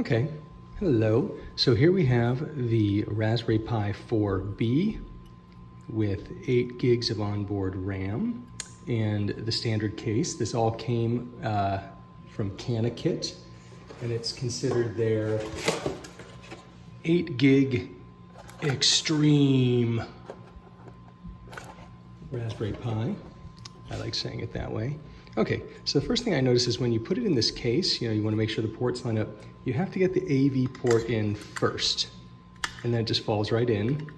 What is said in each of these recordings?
Okay, hello. So here we have the Raspberry Pi 4B with 8 gigs of onboard RAM and the standard case. This all came from CanaKit, and it's considered their 8 gig extreme Raspberry Pi. I like saying it that way. Okay, so the first thing I notice is when you put it in this case, you want to make sure the ports line up. You have to get the AV port in first, and then it just falls right in.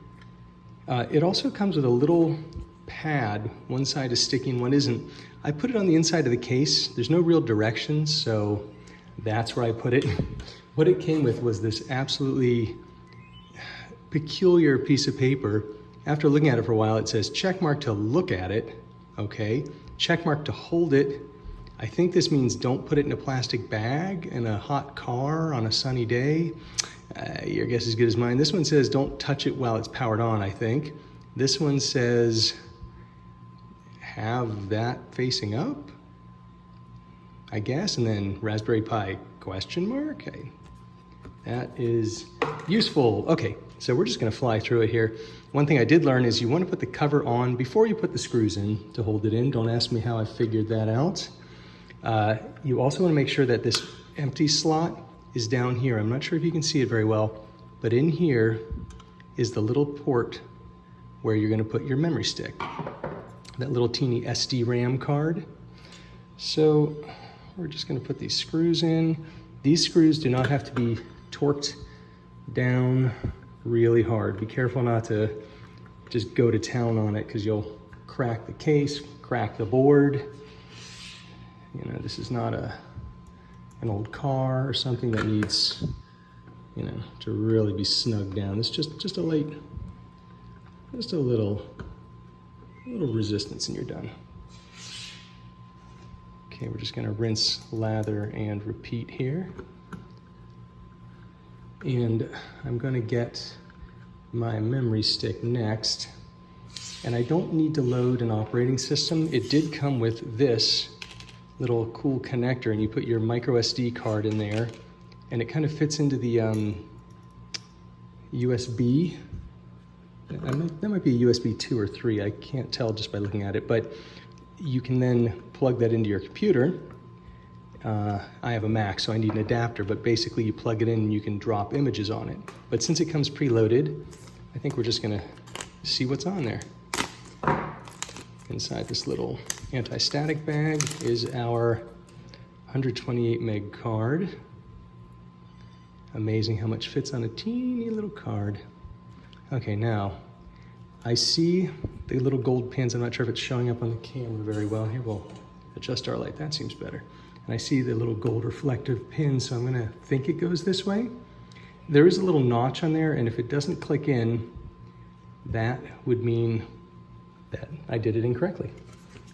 It also comes with a little pad. One side is sticking, one isn't. I put it on the inside of the case. There's no real directions, so that's where I put it. What it came with was this absolutely peculiar piece of paper. After looking at it for a while, it says check mark to look at it, okay? Check mark to hold it. I think this means don't put it in a plastic bag in a hot car on a sunny day. Your guess is as good as mine. This one says don't touch it while it's powered on, I think. This one says have that facing up, I guess, and then Raspberry Pi question mark. Okay. That is useful. Okay, so we're just gonna fly through it here. One thing I did learn is you wanna put the cover on before you put the screws in to hold it in. Don't ask me how I figured that out. You also wanna make sure that this empty slot is down here. I'm not sure if you can see it very well, but in here is the little port where you're gonna put your memory stick. That little teeny SD RAM card. So we're just gonna put these screws in. These screws do not have to be torqued down really hard. Be careful not to just go to town on it because you'll crack the case, crack the board. This is not an old car or something that needs, to really be snugged down. It's just a little resistance and you're done. Okay, we're just gonna rinse, lather, and repeat here. And I'm gonna get my memory stick next. And I don't need to load an operating system. It did come with this little cool connector, and you put your micro SD card in there, and it kind of fits into the USB. That might be a USB 2 or 3. I can't tell just by looking at it, but you can then plug that into your computer. I have a Mac, so I need an adapter, but basically you plug it in and you can drop images on it. But since it comes preloaded, I think we're just gonna see what's on there. Inside this little anti-static bag is our 128 meg card. Amazing how much fits on a teeny little card. Okay, now I see the little gold pins. I'm not sure if it's showing up on the camera very well. Here, we'll adjust our light. That seems better. And I see the little gold reflective pin, so I'm gonna think it goes this way. There is a little notch on there, and if it doesn't click in, that would mean that I did it incorrectly.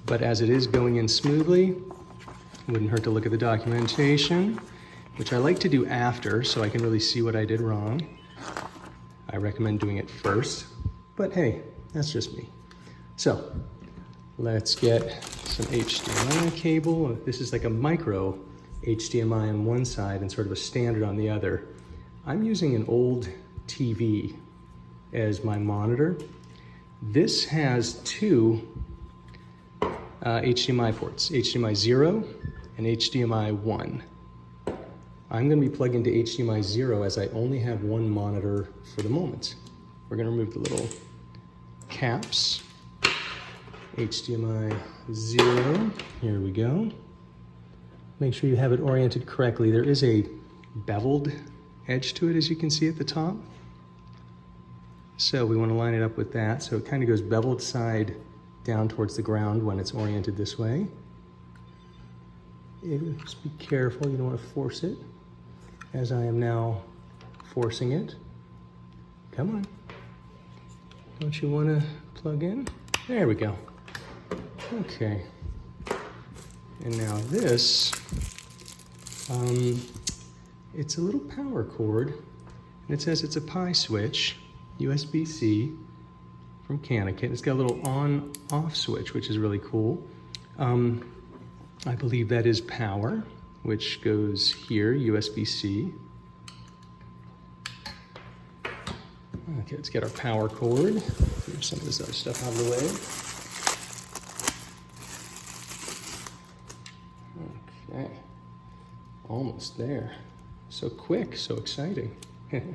But as it is going in smoothly, it wouldn't hurt to look at the documentation, which I like to do after so I can really see what I did wrong. I recommend doing it first, but hey, that's just me. So let's get some HDMI cable. This is like a micro HDMI on one side and sort of a standard on the other. I'm using an old TV as my monitor. This has 2 HDMI ports, HDMI 0 and HDMI 1. I'm gonna be plugged into HDMI 0 as I only have one monitor for the moment. We're gonna remove the little caps. HDMI 0, here we go. Make sure you have it oriented correctly. There is a beveled edge to it, as you can see at the top. So we want to line it up with that. So it kind of goes beveled side down towards the ground when it's oriented this way. Just be careful, you don't want to force it, as I am now forcing it. Come on. Don't you want to plug in? There we go. Okay. And now this, it's a little power cord, and it says it's a Pi switch. USB-C from CanaKit. It's got a little on-off switch, which is really cool. I believe that is power, which goes here, USB-C. Okay, let's get our power cord. Move some of this other stuff out of the way. Okay, almost there. So quick, so exciting. Okay.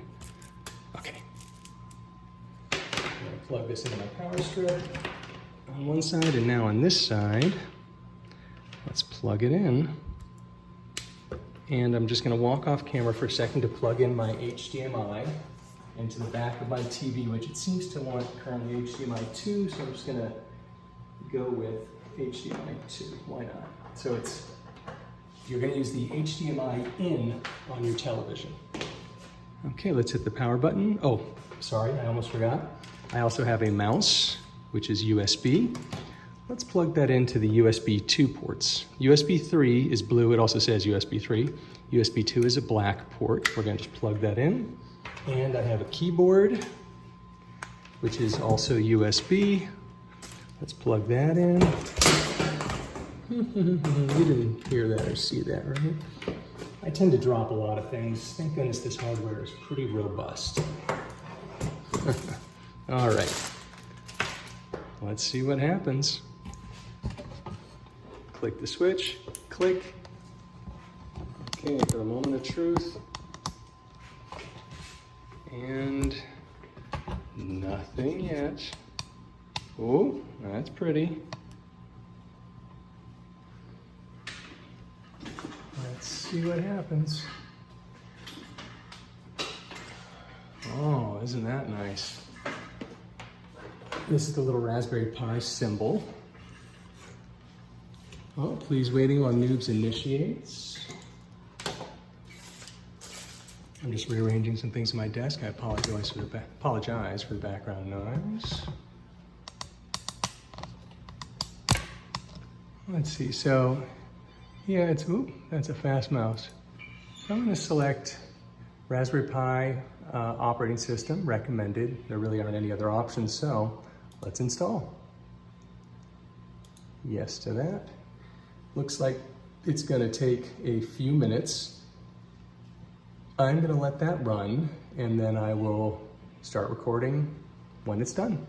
I'm gonna plug this into my power strip on one side, and now on this side, let's plug it in. And I'm just gonna walk off camera for a second to plug in my HDMI into the back of my TV, which it seems to want currently HDMI 2, so I'm just gonna go with HDMI 2, why not? So you're gonna use the HDMI in on your television. Okay, let's hit the power button. Oh, sorry, I almost forgot. I also have a mouse, which is USB. Let's plug that into the USB 2 ports. USB 3 is blue, it also says USB 3. USB 2 is a black port. We're gonna just plug that in. And I have a keyboard, which is also USB. Let's plug that in. You didn't hear that or see that, right? I tend to drop a lot of things. Thank goodness this hardware is pretty robust. All right, let's see what happens. Click the switch, click. Okay, for the moment of truth. And nothing yet. Oh, that's pretty. Let's see what happens. Oh, isn't that nice? This is the little Raspberry Pi symbol. Oh, please waiting while Noobs initiates. I'm just rearranging some things on my desk. I apologize for the background noise. Let's see, so yeah, that's a fast mouse. So I'm gonna select Raspberry Pi operating system, recommended. There really aren't any other options, so let's install. Yes to that. Looks like it's gonna take a few minutes. I'm gonna let that run, and then I will start recording when it's done.